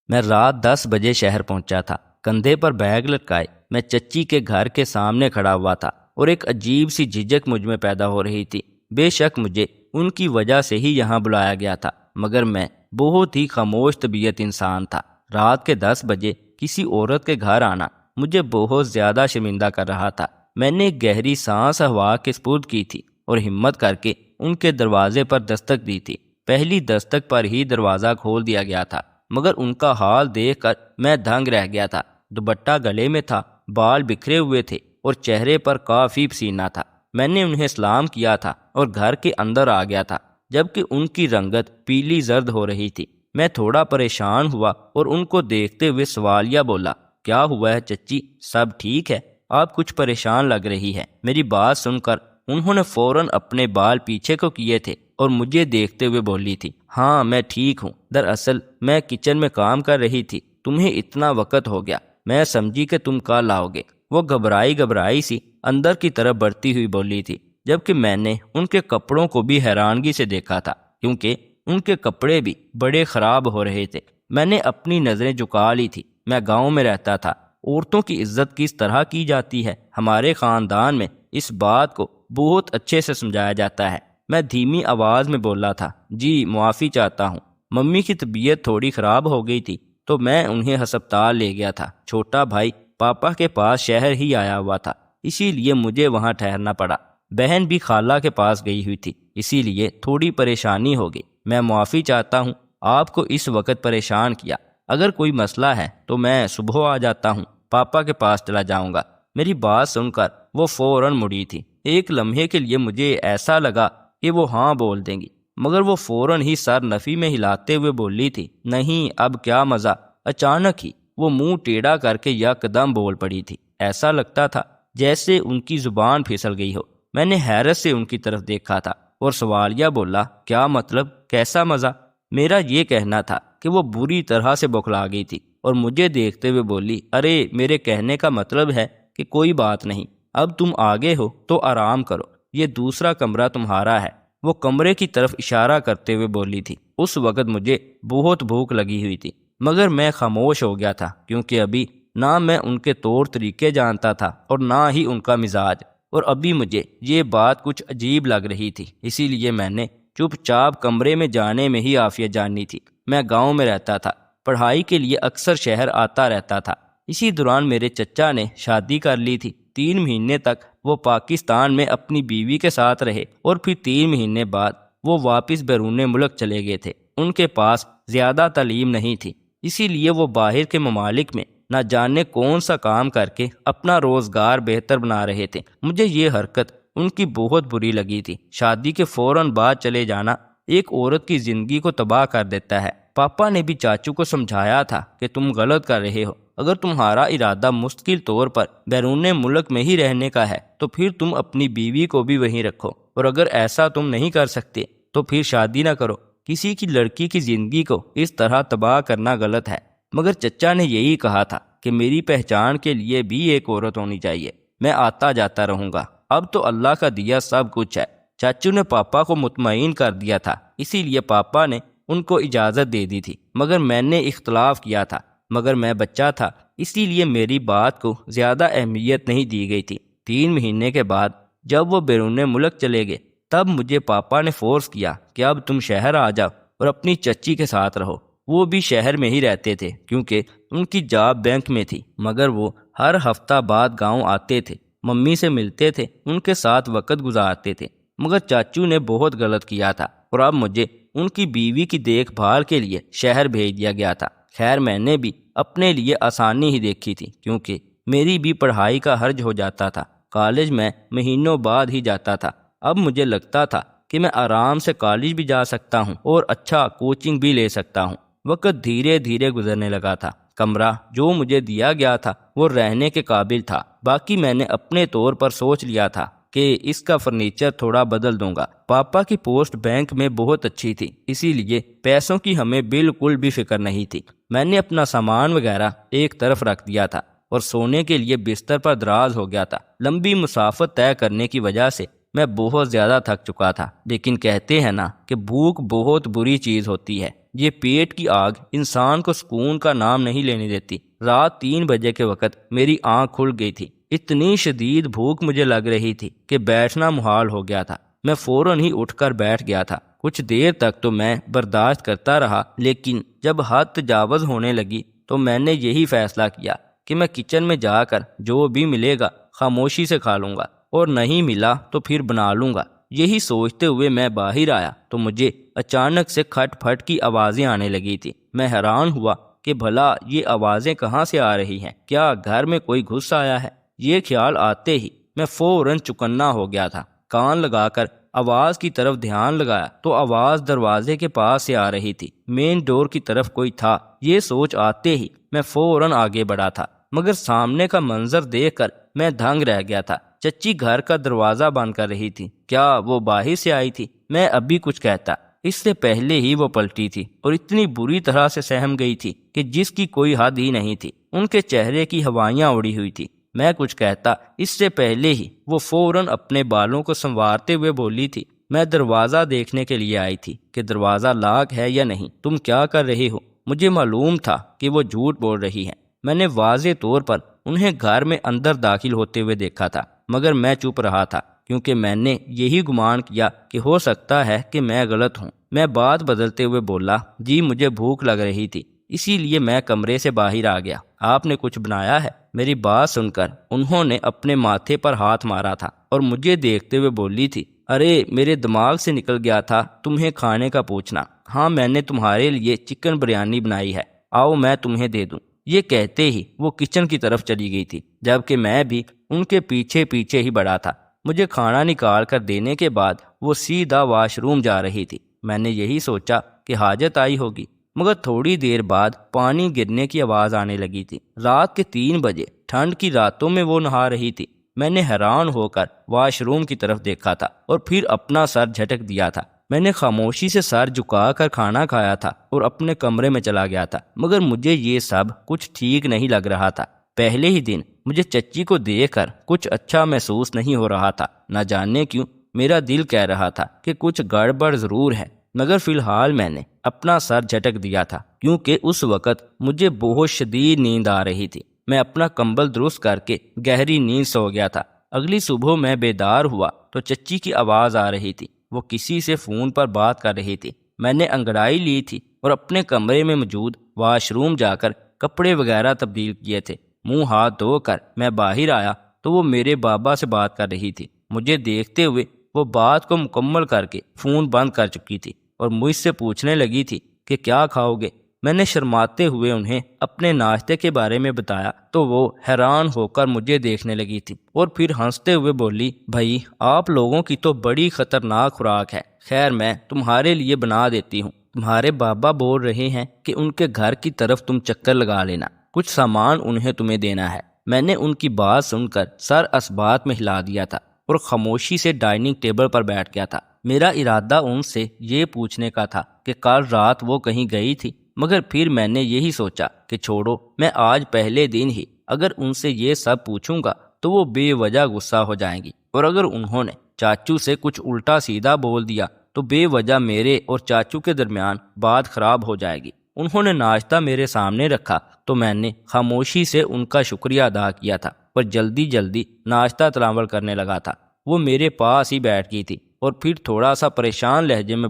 میں رات 10 بجے شہر پہنچا تھا۔ کندھے پر بیگ لٹکائے میں چچی کے گھر کے سامنے کھڑا ہوا تھا اور ایک عجیب سی جھجک مجھ میں پیدا ہو رہی تھی۔ بے شک مجھے ان کی وجہ سے ہی یہاں بلایا گیا تھا، مگر میں بہت ہی خاموش طبیعت انسان تھا۔ رات کے 10 بجے کسی عورت کے گھر آنا مجھے بہت زیادہ شرمندہ کر رہا تھا۔ میں نے ایک گہری سانس ہوا کے سپرد کی تھی اور ہمت کر کے ان کے دروازے پر دستک دی تھی۔ پہلی دستک پر ہی دروازہ کھول دیا گیا تھا، مگر ان کا حال دیکھ کر میں دنگ رہ گیا تھا۔ دوپٹہ گلے میں تھا، بال بکھرے ہوئے تھے اور چہرے پر کافی پسینہ تھا۔ میں نے انہیں سلام کیا تھا اور گھر کے اندر آ گیا تھا، جبکہ ان کی رنگت پیلی زرد ہو رہی تھی۔ میں تھوڑا پریشان ہوا اور ان کو دیکھتے ہوئے سوالیہ بولا، کیا ہوا ہے چچی، سب ٹھیک ہے؟ آپ کچھ پریشان لگ رہی ہے۔ میری بات سن کر انہوں نے فوراً اپنے بال پیچھے کو کیے تھے اور مجھے دیکھتے ہوئے بولی تھی، ہاں میں ٹھیک ہوں، دراصل میں کچن میں کام کر رہی تھی، تمہیں اتنا وقت ہو گیا، میں سمجھی کہ تم کل آؤ گے۔ وہ گھبرائی سی اندر کی طرف بڑھتی ہوئی بولی تھی، جبکہ میں نے ان کے کپڑوں کو بھی حیرانگی سے دیکھا تھا، کیونکہ ان کے کپڑے بھی بڑے خراب ہو رہے تھے۔ میں نے اپنی نظریں جھکا لی تھی۔ میں گاؤں میں رہتا تھا، عورتوں کی عزت کس طرح کی جاتی ہے ہمارے خاندان میں اس بات کو بہت اچھے سے سمجھایا جاتا ہے۔ میں دھیمی آواز میں بولا تھا، جی معافی چاہتا ہوں، ممی کی طبیعت تھوڑی خراب ہو گئی تھی تو میں انہیں ہسپتال لے گیا تھا۔ چھوٹا بھائی پاپا کے پاس شہر ہی آیا ہوا تھا، اسی لیے مجھے وہاں ٹھہرنا پڑا۔ بہن بھی خالہ کے پاس گئی ہوئی تھی، اسی لیے تھوڑی پریشانی ہو گئی۔ میں معافی چاہتا ہوں آپ کو اس وقت پریشان کیا۔ اگر کوئی مسئلہ ہے تو میں صبح آ جاتا ہوں، پاپا کے پاس چلا جاؤں گا۔ میری بات سن کر وہ فوراً مڑی تھی۔ ایک لمحے کے لیے مجھے ایسا لگا کہ وہ ہاں بول دیں گی، مگر وہ فوراً ہی سر نفی میں ہلاتے ہوئے بولی تھی، نہیں اب کیا مزہ۔ اچانک ہی وہ منہ ٹیڑھا کر کے یکدم بول پڑی تھی، ایسا لگتا تھا جیسے ان کی زبان پھسل گئی ہو۔ میں نے حیرت سے ان کی طرف دیکھا تھا اور سوالیہ بولا، کیا مطلب، کیسا مزہ؟ میرا یہ کہنا تھا کہ وہ بری طرح سے بوکھلا گئی تھی اور مجھے دیکھتے ہوئے بولی، ارے میرے کہنے کا مطلب ہے کہ کوئی بات نہیں، اب تم آگے ہو تو آرام کرو، یہ دوسرا کمرہ تمہارا ہے۔ وہ کمرے کی طرف اشارہ کرتے ہوئے بولی تھی۔ اس وقت مجھے بہت بھوک لگی ہوئی تھی، مگر میں خاموش ہو گیا تھا، کیونکہ ابھی نہ میں ان کے طور طریقے جانتا تھا اور نہ ہی ان کا مزاج، اور ابھی مجھے یہ بات کچھ عجیب لگ رہی تھی، اسی لیے میں نے چپ چاپ کمرے میں جانے میں ہی عافیت جاننی تھی۔ میں گاؤں میں رہتا تھا، پڑھائی کے لیے اکثر شہر آتا رہتا تھا۔ اسی دوران میرے چچا نے شادی کر لی تھی۔ 3 مہینے تک وہ پاکستان میں اپنی بیوی کے ساتھ رہے اور پھر 3 مہینے بعد وہ واپس بیرون ملک چلے گئے تھے۔ ان کے پاس زیادہ تعلیم نہیں تھی، اسی لیے وہ باہر کے ممالک میں نہ جانے کون سا کام کر کے اپنا روزگار بہتر بنا رہے تھے۔ مجھے یہ حرکت ان کی بہت بری لگی تھی۔ شادی کے فوراً بعد چلے جانا ایک عورت کی زندگی کو تباہ کر دیتا ہے۔ پاپا نے بھی چاچو کو سمجھایا تھا کہ تم غلط کر رہے ہو، اگر تمہارا ارادہ مستقل طور پر بیرون ملک میں ہی رہنے کا ہے تو پھر تم اپنی بیوی کو بھی وہیں رکھو، اور اگر ایسا تم نہیں کر سکتے تو پھر شادی نہ کرو۔ کسی کی لڑکی کی زندگی کو اس طرح تباہ کرنا غلط ہے۔ مگر چچا نے یہی کہا تھا کہ میری پہچان کے لیے بھی ایک عورت ہونی چاہیے، میں آتا جاتا رہوں گا، اب تو اللہ کا دیا سب کچھ ہے۔ چاچو نے پاپا کو مطمئن کر دیا تھا، اسی لیے پاپا نے ان کو اجازت دے دی تھی، مگر میں نے اختلاف کیا تھا، مگر میں بچہ تھا، اسی لیے میری بات کو زیادہ اہمیت نہیں دی گئی تھی۔ 3 مہینے کے بعد جب وہ بیرون ملک چلے گئے تب مجھے پاپا نے فورس کیا کہ اب تم شہر آ جاؤ اور اپنی چچی کے ساتھ رہو۔ وہ بھی شہر میں ہی رہتے تھے کیونکہ ان کی جاب بینک میں تھی، مگر وہ ہر ہفتہ بعد گاؤں آتے تھے، ممی سے ملتے تھے، ان کے ساتھ وقت گزارتے تھے۔ مگر چاچو نے بہت غلط کیا تھا اور اب مجھے ان کی بیوی کی دیکھ بھال کے لیے شہر بھیج دیا گیا تھا۔ خیر میں نے بھی اپنے لیے آسانی ہی دیکھی تھی، کیونکہ میری بھی پڑھائی کا حرج ہو جاتا تھا، کالج میں مہینوں بعد ہی جاتا تھا۔ اب مجھے لگتا تھا کہ میں آرام سے کالج بھی جا سکتا ہوں اور اچھا کوچنگ بھی لے سکتا ہوں۔ وقت دھیرے دھیرے گزرنے لگا تھا۔ کمرہ جو مجھے دیا گیا تھا وہ رہنے کے قابل تھا، باقی میں نے اپنے طور پر سوچ لیا تھا کہ اس کا فرنیچر تھوڑا بدل دوں گا۔ پاپا کی پوسٹ بینک میں بہت اچھی تھی، اسی لیے پیسوں کی ہمیں بالکل بھی فکر نہیں تھی۔ میں نے اپنا سامان وغیرہ ایک طرف رکھ دیا تھا اور سونے کے لیے بستر پر دراز ہو گیا تھا۔ لمبی مسافت طے کرنے کی وجہ سے میں بہت زیادہ تھک چکا تھا، لیکن کہتے ہیں نا کہ بھوک بہت بری چیز ہوتی ہے، یہ پیٹ کی آگ انسان کو سکون کا نام نہیں لینے دیتی۔ رات 3 بجے کے وقت میری آنکھ کھل گئی تھی۔ اتنی شدید بھوک مجھے لگ رہی تھی کہ بیٹھنا محال ہو گیا تھا۔ میں فوراً ہی اٹھ کر بیٹھ گیا تھا۔ کچھ دیر تک تو میں برداشت کرتا رہا، لیکن جب حد تجاوز ہونے لگی تو میں نے یہی فیصلہ کیا کہ میں کچن میں جا کر جو بھی ملے گا خاموشی سے کھا لوں گا، اور نہیں ملا تو پھر بنا لوں گا۔ یہی سوچتے ہوئے میں باہر آیا تو مجھے اچانک سے کھٹ پھٹ کی آوازیں آنے لگی تھی۔ میں حیران ہوا کہ بھلا یہ آوازیں کہاں سے آ رہی ہیں؟ کیا گھر میں کوئی گھس آیا ہے؟ یہ خیال آتے ہی میں فوراً چکنا ہو گیا تھا۔ کان لگا کر آواز کی طرف دھیان لگایا تو آواز دروازے کے پاس سے آ رہی تھی۔ مین ڈور کی طرف کوئی تھا۔ یہ سوچ آتے ہی میں فوراً آگے بڑھا تھا، مگر سامنے کا منظر دیکھ کر میں دھنگ رہ گیا تھا۔ چچی گھر کا دروازہ بند کر رہی تھی۔ کیا وہ باہر سے آئی تھی؟ میں ابھی کچھ کہتا، اس سے پہلے ہی وہ پلٹی تھی اور اتنی بری طرح سے سہم گئی تھی کہ جس کی کوئی حد ہی نہیں تھی۔ ان کے چہرے کی ہوائیاں اڑی ہوئی تھی۔ میں کچھ کہتا، اس سے پہلے ہی وہ فوراً اپنے بالوں کو سنوارتے ہوئے بولی تھی، میں دروازہ دیکھنے کے لیے آئی تھی کہ دروازہ لاک ہے یا نہیں۔ تم کیا کر رہے ہو؟ مجھے معلوم تھا کہ وہ جھوٹ بول رہی ہیں۔ میں نے واضح طور پر انہیں گھر میں اندر داخل ہوتے ہوئے دیکھا تھا، مگر میں چپ رہا تھا کیونکہ میں نے یہی گمان کیا کہ ہو سکتا ہے کہ میں غلط ہوں۔ میں بات بدلتے ہوئے بولا، جی مجھے بھوک لگ رہی تھی، اسی لیے میں کمرے سے باہر آ گیا۔ آپ نے کچھ بنایا ہے؟ میری بات سن کر انہوں نے اپنے ماتھے پر ہاتھ مارا تھا اور مجھے دیکھتے ہوئے بولی تھی، ارے میرے دماغ سے نکل گیا تھا تمہیں کھانے کا پوچھنا۔ ہاں میں نے تمہارے لیے چکن بریانی بنائی ہے، آؤ میں تمہیں دے دوں۔ یہ کہتے ہی وہ کچن کی طرف چلی گئی تھی، جبکہ میں بھی ان کے پیچھے پیچھے ہی بڑھا تھا۔ مجھے کھانا نکال کر دینے کے بعد وہ سیدھا واش روم جا رہی تھی۔ میں نے یہی سوچا کہ حاجت آئی ہوگی، مگر تھوڑی دیر بعد پانی گرنے کی آواز آنے لگی تھی۔ رات کے 3 بجے ٹھنڈ کی راتوں میں وہ نہا رہی تھی۔ میں نے حیران ہو کر واش روم کی طرف دیکھا تھا اور پھر اپنا سر جھٹک دیا تھا۔ میں نے خاموشی سے سر جھکا کر کھانا کھایا تھا اور اپنے کمرے میں چلا گیا تھا، مگر مجھے یہ سب کچھ ٹھیک نہیں لگ رہا تھا۔ پہلے ہی دن مجھے چچی کو دیکھ کر کچھ اچھا محسوس نہیں ہو رہا تھا۔ نہ جانے کیوں میرا دل کہہ رہا تھا کہ کچھ گڑبڑ ضرور ہے، مگر فی الحال میں نے اپنا سر جھٹک دیا تھا کیونکہ اس وقت مجھے بہت شدید نیند آ رہی تھی۔ میں اپنا کمبل درست کر کے گہری نیند سو گیا تھا۔ اگلی صبح میں بیدار ہوا تو چچی کی آواز آ رہی تھی۔ وہ کسی سے فون پر بات کر رہی تھی۔ میں نے انگڑائی لی تھی اور اپنے کمرے میں موجود واش روم جا کر کپڑے وغیرہ تبدیل کیے تھے۔ منہ ہاتھ دھو کر میں باہر آیا تو وہ میرے بابا سے بات کر رہی تھی۔ مجھے دیکھتے ہوئے وہ بات کو مکمل کر کے فون بند کر چکی تھی اور مجھ سے پوچھنے لگی تھی کہ کیا کھاؤ گے۔ میں نے شرماتے ہوئے انہیں اپنے ناشتے کے بارے میں بتایا تو وہ حیران ہو کر مجھے دیکھنے لگی تھی اور پھر ہنستے ہوئے بولی، بھائی آپ لوگوں کی تو بڑی خطرناک خوراک ہے، خیر میں تمہارے لیے بنا دیتی ہوں۔ تمہارے بابا بول رہے ہیں کہ ان کے گھر کی طرف تم چکر لگا لینا، کچھ سامان انہیں تمہیں دینا ہے۔ میں نے ان کی بات سن کر سر اسبات میں ہلا دیا تھا اور خاموشی سے ڈائننگ ٹیبل پر بیٹھ گیا تھا۔ میرا ارادہ ان سے یہ پوچھنے کا تھا کہ کل رات وہ کہیں گئی تھی، مگر پھر میں نے یہی سوچا کہ چھوڑو، میں آج پہلے دن ہی اگر ان سے یہ سب پوچھوں گا تو وہ بے وجہ غصہ ہو جائیں گی، اور اگر انہوں نے چاچو سے کچھ الٹا سیدھا بول دیا تو بے وجہ میرے اور چاچو کے درمیان بات خراب ہو جائے گی۔ انہوں نے ناشتہ میرے سامنے رکھا تو میں نے خاموشی سے ان کا شکریہ ادا کیا تھا، پر جلدی جلدی ناشتہ تناول کرنے لگا تھا۔ وہ میرے پاس ہی بیٹھ گئی تھی اور پھر تھوڑا سا پریشان لہجے میں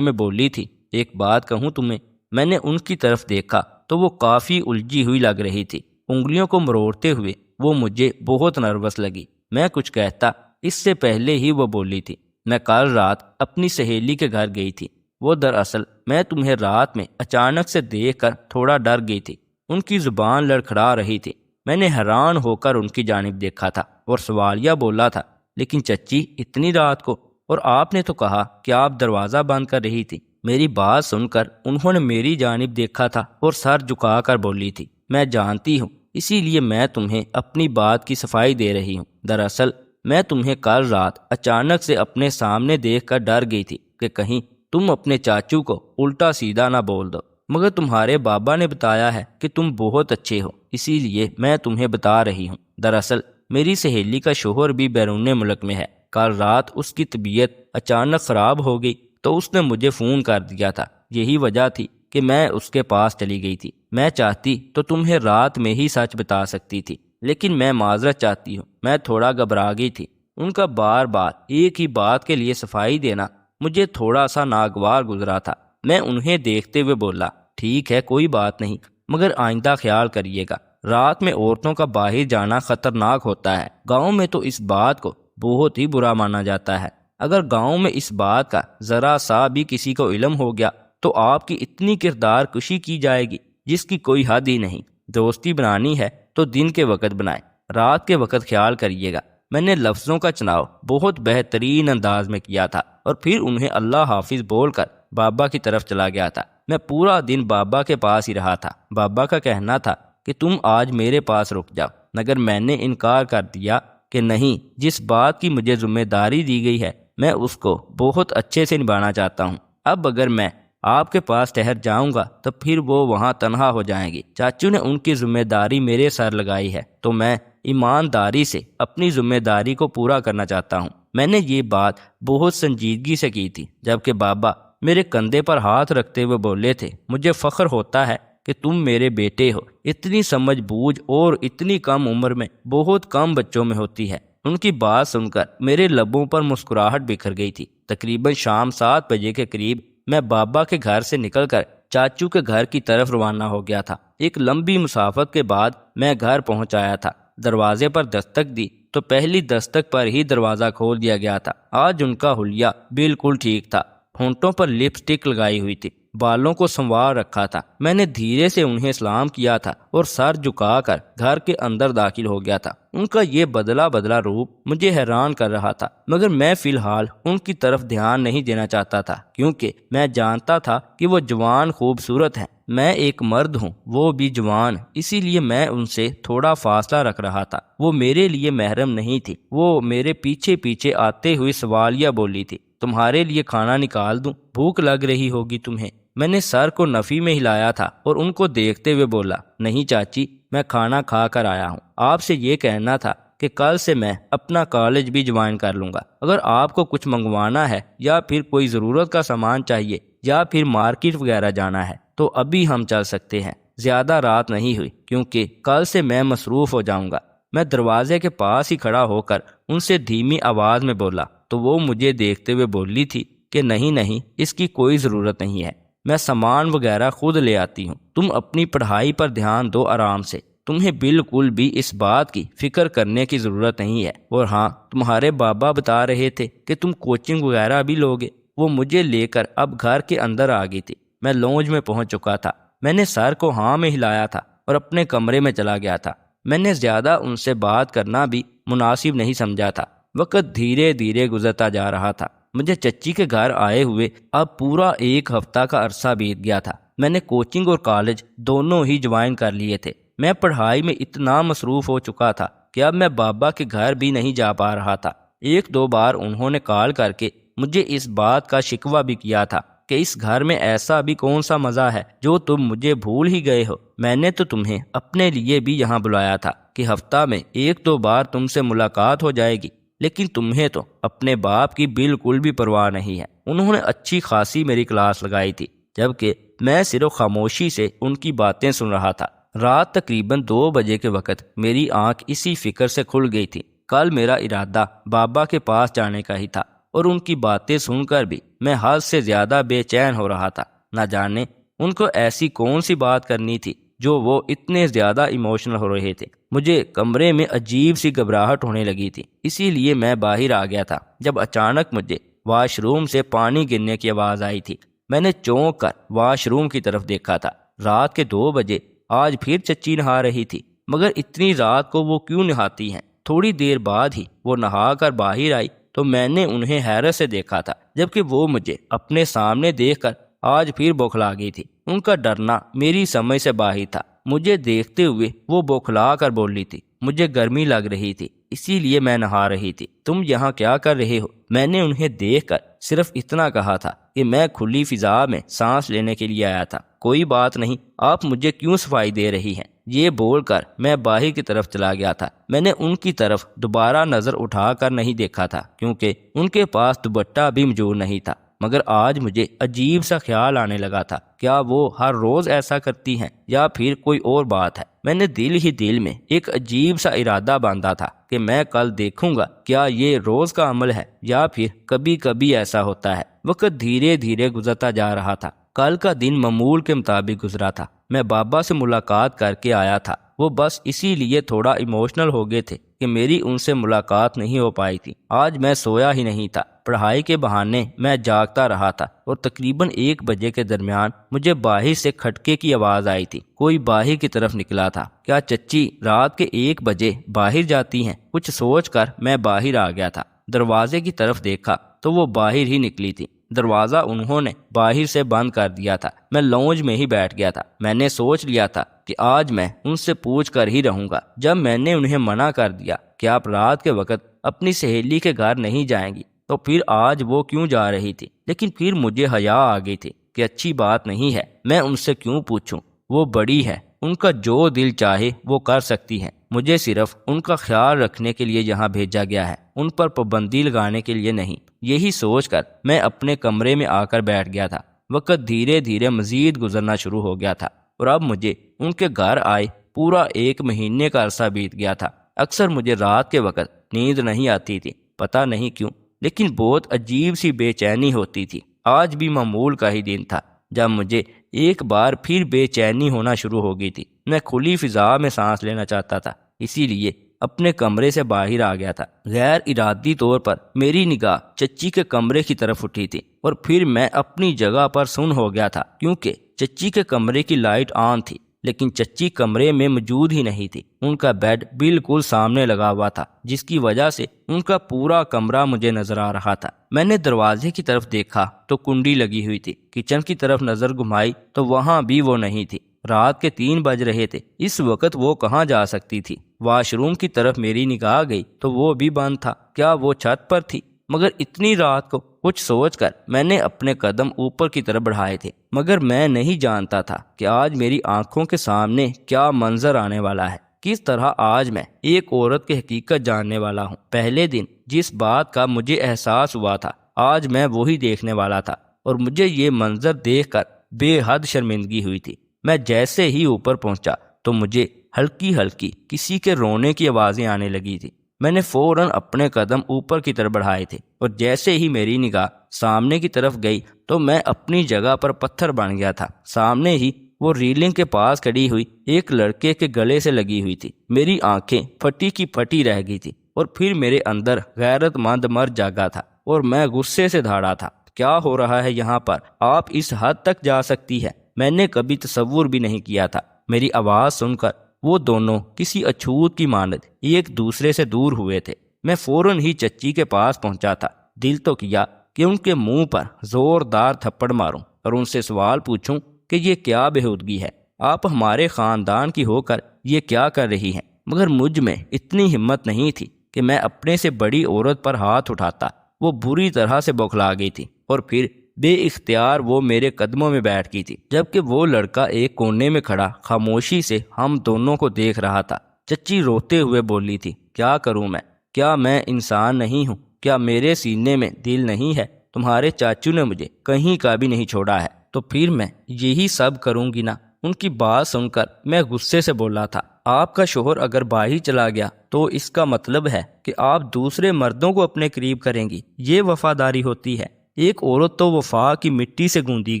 بولی تھی، ایک بات کہوں تمہیں؟ میں نے ان کی طرف دیکھا تو وہ کافی الجھی ہوئی لگ رہی تھی۔ انگلیوں کو مروڑتے ہوئے وہ مجھے بہت نروس لگی۔ میں کچھ کہتا اس سے پہلے ہی وہ بولی تھی، میں کل رات اپنی سہیلی کے گھر گئی تھی۔ وہ دراصل میں تمہیں رات میں اچانک سے دیکھ کر تھوڑا ڈر گئی تھی۔ ان کی زبان لڑکھڑا رہی تھی۔ میں نے حیران ہو کر ان کی جانب دیکھا تھا اور سوالیہ بولا تھا، لیکن چچی اتنی رات کو؟ اور آپ نے تو کہا کہ آپ دروازہ بند کر رہی تھی۔ میری بات سن کر انہوں نے میری جانب دیکھا تھا اور سر جھکا کر بولی تھی، میں جانتی ہوں، اسی لیے میں تمہیں اپنی بات کی صفائی دے رہی ہوں۔ دراصل میں تمہیں کل رات اچانک سے اپنے سامنے دیکھ کر ڈر گئی تھی کہ کہیں تم اپنے چاچو کو الٹا سیدھا نہ بول دو، مگر تمہارے بابا نے بتایا ہے کہ تم بہت اچھے ہو، اسی لیے میں تمہیں بتا رہی ہوں۔ دراصل میری سہیلی کا شوہر بھی بیرون ملک میں ہے۔ کل رات اس کی طبیعت اچانک خراب ہو گئی تو اس نے مجھے فون کر دیا تھا، یہی وجہ تھی کہ میں اس کے پاس چلی گئی تھی۔ میں چاہتی تو تمہیں رات میں ہی سچ بتا سکتی تھی، لیکن میں معذرت چاہتی ہوں، میں تھوڑا گھبرا گئی تھی۔ ان کا بار بار ایک ہی بات کے لیے صفائی دینا مجھے تھوڑا سا ناگوار گزرا تھا۔ میں انہیں دیکھتے ہوئے بولا، ٹھیک ہے کوئی بات نہیں، مگر آئندہ خیال کریے گا، رات میں عورتوں کا باہر جانا خطرناک ہوتا ہے۔ گاؤں میں تو اس بات کو بہت ہی برا مانا جاتا ہے۔ اگر گاؤں میں اس بات کا ذرا سا بھی کسی کو علم ہو گیا تو آپ کی اتنی کردار کشی کی جائے گی جس کی کوئی حد ہی نہیں۔ دوستی بنانی ہے تو دن کے وقت بنائیں، رات کے وقت خیال کریے گا۔ میں نے لفظوں کا چناؤ بہت بہترین انداز میں کیا تھا اور پھر انہیں اللہ حافظ بول کر بابا کی طرف چلا گیا تھا۔ میں پورا دن بابا کے پاس ہی رہا تھا۔ بابا کا کہنا تھا کہ تم آج میرے پاس رک جاؤ، مگر میں نے انکار کر دیا کہ نہیں، جس بات کی مجھے ذمہ داری دی گئی ہے میں اس کو بہت اچھے سے نبھانا چاہتا ہوں۔ اب اگر میں آپ کے پاس ٹھہر جاؤں گا تو پھر وہ وہاں تنہا ہو جائیں گی۔ چاچو نے ان کی ذمہ داری میرے سر لگائی ہے تو میں ایمانداری سے اپنی ذمہ داری کو پورا کرنا چاہتا ہوں۔ میں نے یہ بات بہت سنجیدگی سے کی تھی، جبکہ بابا میرے کندھے پر ہاتھ رکھتے ہوئے بولے تھے، مجھے فخر ہوتا ہے کہ تم میرے بیٹے ہو۔ اتنی سمجھ بوجھ اور اتنی کم عمر میں بہت کم بچوں میں ہوتی ہے۔ ان کی بات سن کر میرے لبوں پر مسکراہٹ بکھر گئی تھی۔ تقریباً شام 7 بجے کے قریب میں بابا کے گھر سے نکل کر چاچو کے گھر کی طرف روانہ ہو گیا تھا۔ ایک لمبی مسافت کے بعد میں گھر پہنچ آیا تھا۔ دروازے پر دستک دی تو پہلی دستک پر ہی دروازہ کھول دیا گیا تھا۔ آج ان کا حلیہ بالکل ٹھیک تھا، ہونٹوں پر لپسٹک لگائی ہوئی تھی، بالوں کو سنوار رکھا تھا۔ میں نے دھیرے سے انہیں سلام کیا تھا اور سر جھکا کر گھر کے اندر داخل ہو گیا تھا۔ ان کا یہ بدلا روپ مجھے حیران کر رہا تھا، مگر میں فی الحال ان کی طرف دھیان نہیں دینا چاہتا تھا، کیونکہ میں جانتا تھا کہ وہ جوان خوبصورت ہیں، میں ایک مرد ہوں، وہ بھی جوان، اسی لیے میں ان سے تھوڑا فاصلہ رکھ رہا تھا۔ وہ میرے لیے محرم نہیں تھی۔ وہ میرے پیچھے پیچھے آتے ہوئے سوالیہ بولی تھی، تمہارے لیے کھانا نکال دوں؟ بھوک لگ رہی ہوگی تمہیں۔ میں نے سر کو نفی میں ہلایا تھا اور ان کو دیکھتے ہوئے بولا، نہیں چاچی، میں کھانا کھا کر آیا ہوں۔ آپ سے یہ کہنا تھا کہ کل سے میں اپنا کالج بھی جوائن کر لوں گا۔ اگر آپ کو کچھ منگوانا ہے یا پھر کوئی ضرورت کا سامان چاہیے یا پھر مارکیٹ وغیرہ جانا ہے تو ابھی ہم چل سکتے ہیں۔ زیادہ رات نہیں ہوئی کیونکہ کل سے میں مصروف ہو جاؤں گا۔ میں دروازے کے پاس ہی کھڑا ہو کر ان سے دھیمی آواز میں بولا تو وہ مجھے دیکھتے ہوئے بولی تھی کہ نہیں، اس کی کوئی ضرورت نہیں ہے، میں سامان وغیرہ خود لے آتی ہوں، تم اپنی پڑھائی پر دھیان دو آرام سے، تمہیں بالکل بھی اس بات کی فکر کرنے کی ضرورت نہیں ہے۔ اور ہاں، تمہارے بابا بتا رہے تھے کہ تم کوچنگ وغیرہ بھی لوگے۔ وہ مجھے لے کر اب گھر کے اندر آ گئی تھی۔ میں لونج میں پہنچ چکا تھا۔ میں نے سر کو ہاں میں ہلایا تھا اور اپنے کمرے میں چلا گیا تھا۔ میں نے زیادہ ان سے بات کرنا بھی مناسب نہیں سمجھا تھا۔ وقت دھیرے دھیرے گزرتا جا رہا تھا۔ مجھے چچی کے گھر آئے ہوئے اب پورا 1 ہفتہ کا عرصہ بیت گیا تھا۔ میں نے کوچنگ اور کالج دونوں ہی جوائن کر لیے تھے۔ میں پڑھائی میں اتنا مصروف ہو چکا تھا کہ اب میں بابا کے گھر بھی نہیں جا پا رہا تھا۔ 1-2 بار انہوں نے کال کر کے مجھے اس بات کا شکوہ بھی کیا تھا کہ اس گھر میں ایسا بھی کون سا مزہ ہے جو تم مجھے بھول ہی گئے ہو۔ میں نے تو تمہیں اپنے لیے بھی یہاں بلایا تھا کہ ہفتہ میں 1-2 بار تم سے ملاقات ہو جائے گی، لیکن تمہیں تو اپنے باپ کی بالکل بھی پرواہ نہیں ہے۔ انہوں نے اچھی خاصی میری کلاس لگائی تھی، جبکہ میں صرف خاموشی سے ان کی باتیں سن رہا تھا۔ رات تقریباً 2 بجے کے وقت میری آنکھ اسی فکر سے کھل گئی تھی۔ کل میرا ارادہ بابا کے پاس جانے کا ہی تھا اور ان کی باتیں سن کر بھی میں حد سے زیادہ بے چین ہو رہا تھا۔ نہ جانے ان کو ایسی کون سی بات کرنی تھی جو وہ اتنے زیادہ ایموشنل ہو رہے تھے۔ مجھے کمرے میں عجیب سی گھبراہٹ ہونے لگی تھی، اسی لیے میں باہر آ گیا تھا جب اچانک مجھے واش روم سے پانی گرنے کی آواز آئی تھی۔ میں نے چونک کر واش روم کی طرف دیکھا تھا۔ رات کے 2 بجے آج پھر چچی نہا رہی تھی، مگر اتنی رات کو وہ کیوں نہاتی ہیں؟ تھوڑی دیر بعد ہی وہ نہا کر باہر آئی تو میں نے انہیں حیرت سے دیکھا تھا، جبکہ وہ مجھے اپنے سامنے دیکھ کر آج پھر بوکھلا گئی تھی۔ ان کا ڈرنا میری سمجھ سے باہر تھا۔ مجھے دیکھتے ہوئے وہ بوکھلا کر بولی تھی، مجھے گرمی لگ رہی تھی اسی لیے میں نہا رہی تھی، تم یہاں کیا کر رہے ہو؟ میں نے انہیں دیکھ کر صرف اتنا کہا تھا کہ میں کھلی فضا میں سانس لینے کے لیے آیا تھا، کوئی بات نہیں، آپ مجھے کیوں صفائی دے رہی ہیں؟ یہ بول کر میں باہر کی طرف چلا گیا تھا۔ میں نے ان کی طرف دوبارہ نظر اٹھا کر نہیں دیکھا تھا کیونکہ ان کے پاس دوپٹہ بھی موجود نہیں تھا۔ مگر آج مجھے عجیب سا خیال آنے لگا تھا، کیا وہ ہر روز ایسا کرتی ہیں یا پھر کوئی اور بات ہے؟ میں نے دل ہی دل میں ایک عجیب سا ارادہ باندھا تھا کہ میں کل دیکھوں گا کیا یہ روز کا عمل ہے یا پھر کبھی کبھی ایسا ہوتا ہے۔ وقت دھیرے دھیرے گزرتا جا رہا تھا۔ کل کا دن معمول کے مطابق گزرا تھا۔ میں بابا سے ملاقات کر کے آیا تھا۔ وہ بس اسی لیے تھوڑا ایموشنل ہو گئے تھے کہ میری ان سے ملاقات نہیں ہو پائی تھی۔ آج میں سویا ہی نہیں تھا، پڑھائی کے بہانے میں جاگتا رہا تھا اور تقریباً 1 بجے کے درمیان مجھے باہر سے کھٹکے کی آواز آئی تھی۔ کوئی باہر کی طرف نکلا تھا۔ کیا چچی رات کے 1 بجے باہر جاتی ہیں؟ کچھ سوچ کر میں باہر آ گیا تھا۔ دروازے کی طرف دیکھا تو وہ باہر ہی نکلی تھی۔ دروازہ انہوں نے باہر سے بند کر دیا تھا۔ میں لونج میں ہی بیٹھ گیا تھا۔ میں نے سوچ لیا تھا کہ آج میں ان سے پوچھ کر ہی رہوں گا۔ جب میں نے انہیں منع کر دیا کہ آپ رات کے وقت اپنی سہیلی کے گھر نہیں جائیں گی، تو پھر آج وہ کیوں جا رہی تھی؟ لیکن پھر مجھے حیا آ گئی تھی کہ اچھی بات نہیں ہے، میں ان سے کیوں پوچھوں؟ وہ بڑی ہے، ان کا جو دل چاہے وہ کر سکتی ہیں۔ مجھے صرف ان کا خیال رکھنے کے لیے یہاں بھیجا گیا ہے، ان پر پابندی لگانے کے لیے نہیں۔ یہی سوچ کر میں اپنے کمرے میں آ کر بیٹھ گیا تھا۔ وقت دھیرے دھیرے مزید گزرنا شروع ہو گیا تھا اور اب مجھے ان کے گھر آئے پورا 1 مہینے کا عرصہ بیت گیا تھا۔ اکثر مجھے رات کے وقت نیند نہیں آتی تھی، پتہ نہیں کیوں، لیکن بہت عجیب سی بے چینی ہوتی تھی۔ آج بھی معمول کا ہی دن تھا جب مجھے ایک بار پھر بے چینی ہونا شروع ہو گئی تھی۔ میں کھلی فضا میں سانس لینا چاہتا تھا، اسی لیے اپنے کمرے سے باہر آ گیا تھا۔ غیر ارادی طور پر میری نگاہ چچی کے کمرے کی طرف اٹھی تھی اور پھر میں اپنی جگہ پر سن ہو گیا تھا، کیونکہ چچی کے کمرے کی لائٹ آن تھی لیکن چچی کمرے میں موجود ہی نہیں تھی۔ ان کا بیڈ بالکل سامنے لگا ہوا تھا، جس کی وجہ سے ان کا پورا کمرہ مجھے نظر آ رہا تھا۔ میں نے دروازے کی طرف دیکھا تو کنڈی لگی ہوئی تھی۔ کچن کی طرف نظر گھمائی تو وہاں بھی وہ نہیں تھی۔ رات کے 3 بج رہے تھے، اس وقت وہ کہاں جا سکتی تھی؟ واش روم کی طرف میری نگاہ گئی تو وہ بھی بند تھا۔ کیا وہ چھت پر تھی؟ مگر اتنی رات کو؟ کچھ سوچ کر میں نے اپنے قدم اوپر کی طرف بڑھائے تھے، مگر میں نہیں جانتا تھا کہ آج میری آنکھوں کے سامنے کیا منظر آنے والا ہے۔ کس طرح آج میں ایک عورت کی حقیقت جاننے والا ہوں۔ پہلے دن جس بات کا مجھے احساس ہوا تھا، آج میں وہی دیکھنے والا تھا اور مجھے یہ منظر دیکھ کر بے حد شرمندگی ہوئی تھی۔ میں جیسے ہی اوپر پہنچا تو مجھے ہلکی ہلکی کسی کے رونے کی آوازیں آنے لگی تھی۔ میں نے فوراً اپنے قدم اوپر کی طرف بڑھائے تھے اور جیسے ہی میری نگاہ سامنے کی طرف گئی تو میں اپنی جگہ پر پتھر بن گیا تھا۔ سامنے ہی وہ ریلنگ کے پاس کھڑی ہوئی ایک لڑکے کے گلے سے لگی ہوئی تھی۔ میری آنکھیں پھٹی کی پھٹی رہ گئی تھی اور پھر میرے اندر غیرت مند مرد جاگا تھا اور میں غصے سے دھاڑا تھا۔ کیا ہو رہا ہے یہاں پر؟ آپ اس حد تک جا سکتی ہے؟ میں نے کبھی تصور بھی نہیں کیا تھا۔ میری آواز سن کر وہ دونوں کسی اچھوت کی مانند ایک دوسرے سے دور ہوئے تھے۔ میں فوراً ہی چچی کے پاس پہنچا تھا۔ دل تو کیا کہ ان کے منہ پر زوردار تھپڑ ماروں اور ان سے سوال پوچھوں کہ یہ کیا بےہودگی ہے؟ آپ ہمارے خاندان کی ہو کر یہ کیا کر رہی ہیں؟ مگر مجھ میں اتنی ہمت نہیں تھی کہ میں اپنے سے بڑی عورت پر ہاتھ اٹھاتا۔ وہ بری طرح سے بوکھلا گئی تھی اور پھر بے اختیار وہ میرے قدموں میں بیٹھ گئی تھی، جبکہ وہ لڑکا ایک کونے میں کھڑا خاموشی سے ہم دونوں کو دیکھ رہا تھا۔ چچی روتے ہوئے بولی تھی، کیا کروں میں؟ کیا میں انسان نہیں ہوں؟ کیا میرے سینے میں دل نہیں ہے؟ تمہارے چاچو نے مجھے کہیں کا بھی نہیں چھوڑا ہے، تو پھر میں یہی سب کروں گی نا؟ ان کی بات سن کر میں غصے سے بولا تھا، آپ کا شوہر اگر باہر چلا گیا تو اس کا مطلب ہے کہ آپ دوسرے مردوں کو اپنے قریب کریں گی؟ یہ وفاداری ہوتی ہے؟ ایک عورت تو وفا کی مٹی سے گوندی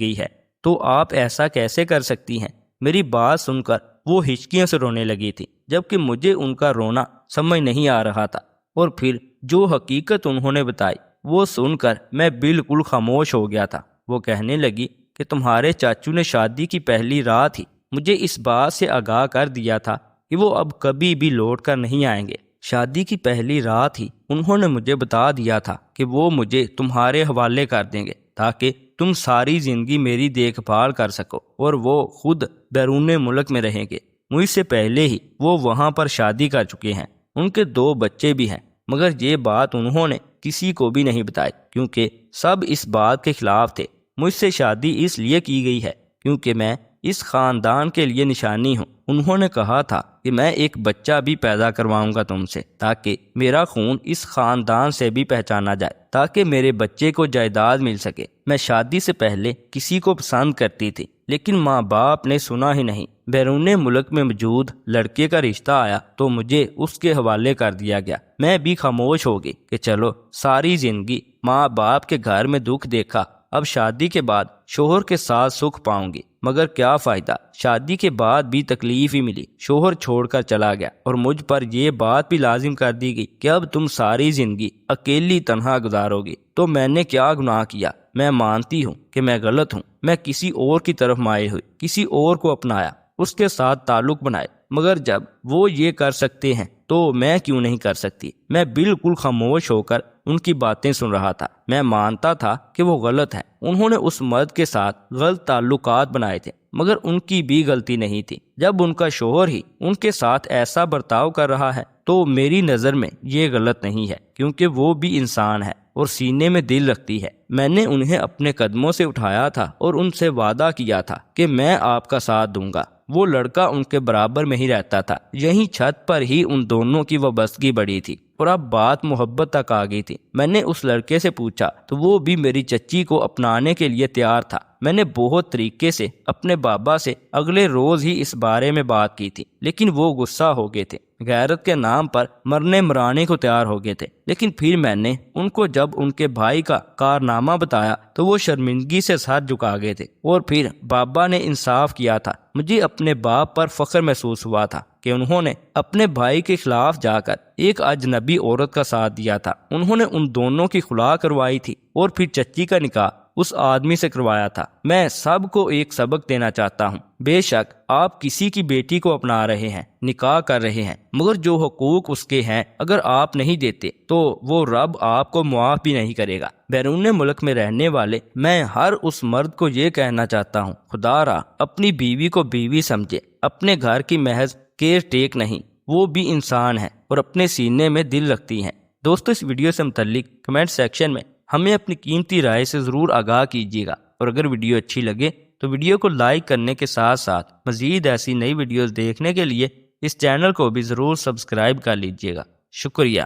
گئی ہے، تو آپ ایسا کیسے کر سکتی ہیں؟ میری بات سن کر وہ ہچکیوں سے رونے لگی تھی، جبکہ مجھے ان کا رونا سمجھ نہیں آ رہا تھا۔ اور پھر جو حقیقت انہوں نے بتائی وہ سن کر میں بالکل خاموش ہو گیا تھا۔ وہ کہنے لگی کہ تمہارے چاچو نے شادی کی پہلی رات ہی مجھے اس بات سے آگاہ کر دیا تھا کہ وہ اب کبھی بھی لوٹ کر نہیں آئیں گے۔ شادی کی پہلی رات ہی انہوں نے مجھے بتا دیا تھا کہ وہ مجھے تمہارے حوالے کر دیں گے تاکہ تم ساری زندگی میری دیکھ بھال کر سکو، اور وہ خود بیرون ملک میں رہیں گے۔ مجھ سے پہلے ہی وہ وہاں پر شادی کر چکے ہیں، ان کے 2 بچے بھی ہیں، مگر یہ بات انہوں نے کسی کو بھی نہیں بتائی کیونکہ سب اس بات کے خلاف تھے۔ مجھ سے شادی اس لیے کی گئی ہے کیونکہ میں اس خاندان کے لیے نشانی ہوں۔ انہوں نے کہا تھا کہ میں ایک بچہ بھی پیدا کرواؤں گا تم سے، تاکہ میرا خون اس خاندان سے بھی پہچانا جائے، تاکہ میرے بچے کو جائیداد مل سکے۔ میں شادی سے پہلے کسی کو پسند کرتی تھی، لیکن ماں باپ نے سنا ہی نہیں۔ بیرون ملک میں موجود لڑکے کا رشتہ آیا تو مجھے اس کے حوالے کر دیا گیا۔ میں بھی خاموش ہو گئی کہ چلو، ساری زندگی ماں باپ کے گھر میں دکھ دیکھا، اب شادی کے بعد شوہر کے ساتھ سکھ پاؤں گی، مگر کیا فائدہ، شادی کے بعد بھی تکلیف ہی ملی۔ شوہر چھوڑ کر چلا گیا اور مجھ پر یہ بات بھی لازم کر دی گئی کہ اب تم ساری زندگی اکیلی تنہا گزارو گی۔ تو میں نے کیا گناہ کیا؟ میں مانتی ہوں کہ میں غلط ہوں۔ میں کسی اور کی طرف مائل ہوئی، کسی اور کو اپنایا، اس کے ساتھ تعلق بنائے، مگر جب وہ یہ کر سکتے ہیں تو میں کیوں نہیں کر سکتی؟ میں بالکل خاموش ہو کر ان کی باتیں سن رہا تھا۔ میں مانتا تھا کہ وہ غلط ہے، انہوں نے اس مرد کے ساتھ غلط تعلقات بنائے تھے، مگر ان کی بھی غلطی نہیں تھی۔ جب ان کا شوہر ہی ان کے ساتھ ایسا برتاؤ کر رہا ہے تو میری نظر میں یہ غلط نہیں ہے، کیونکہ وہ بھی انسان ہے اور سینے میں دل رکھتی ہے۔ میں نے انہیں اپنے قدموں سے اٹھایا تھا اور ان سے وعدہ کیا تھا کہ میں آپ کا ساتھ دوں گا۔ وہ لڑکا ان کے برابر میں ہی رہتا تھا، یہیں چھت پر ہی ان دونوں کی وابستگی بڑھی تھی اور اب بات محبت تک آ گئی تھی۔ میں نے اس لڑکے سے پوچھا تو وہ بھی میری چچی کو اپنانے کے لیے تیار تھا۔ میں نے بہت طریقے سے اپنے بابا سے اگلے روز ہی اس بارے میں بات کی تھی، لیکن وہ غصہ ہو گئے تھے، غیرت کے نام پر مرنے مرانے کو تیار ہو گئے تھے۔ لیکن پھر میں نے ان کو جب ان کے بھائی کا کارنامہ بتایا تو وہ شرمندگی سے سر جھکا گئے تھے، اور پھر بابا نے انصاف کیا تھا۔ مجھے اپنے باپ پر فخر محسوس ہوا تھا کہ انہوں نے اپنے بھائی کے خلاف جا کر ایک اجنبی عورت کا ساتھ دیا تھا۔ انہوں نے ان دونوں کی خلا کروائی تھی اور پھر چچی کا نکاح اس آدمی سے کروایا تھا۔ میں سب کو ایک سبق دینا چاہتا ہوں۔ بے شک آپ کسی کی بیٹی کو اپنا رہے ہیں، نکاح کر رہے ہیں، مگر جو حقوق اس کے ہیں اگر آپ نہیں دیتے تو وہ رب آپ کو معاف بھی نہیں کرے گا۔ بیرون ملک میں رہنے والے میں ہر اس مرد کو یہ کہنا چاہتا ہوں، خدا را اپنی بیوی کو بیوی سمجھے، اپنے گھر کی محض کیئر ٹیک نہیں، وہ بھی انسان ہے اور اپنے سینے میں دل رکھتی ہیں۔ دوستو، اس ویڈیو سے متعلق کمنٹ سیکشن میں ہمیں اپنی قیمتی رائے سے ضرور آگاہ کیجیے گا، اور اگر ویڈیو اچھی لگے تو ویڈیو کو لائک کرنے کے ساتھ ساتھ مزید ایسی نئی ویڈیوز دیکھنے کے لیے اس چینل کو بھی ضرور سبسکرائب کر لیجیے گا۔ شکریہ۔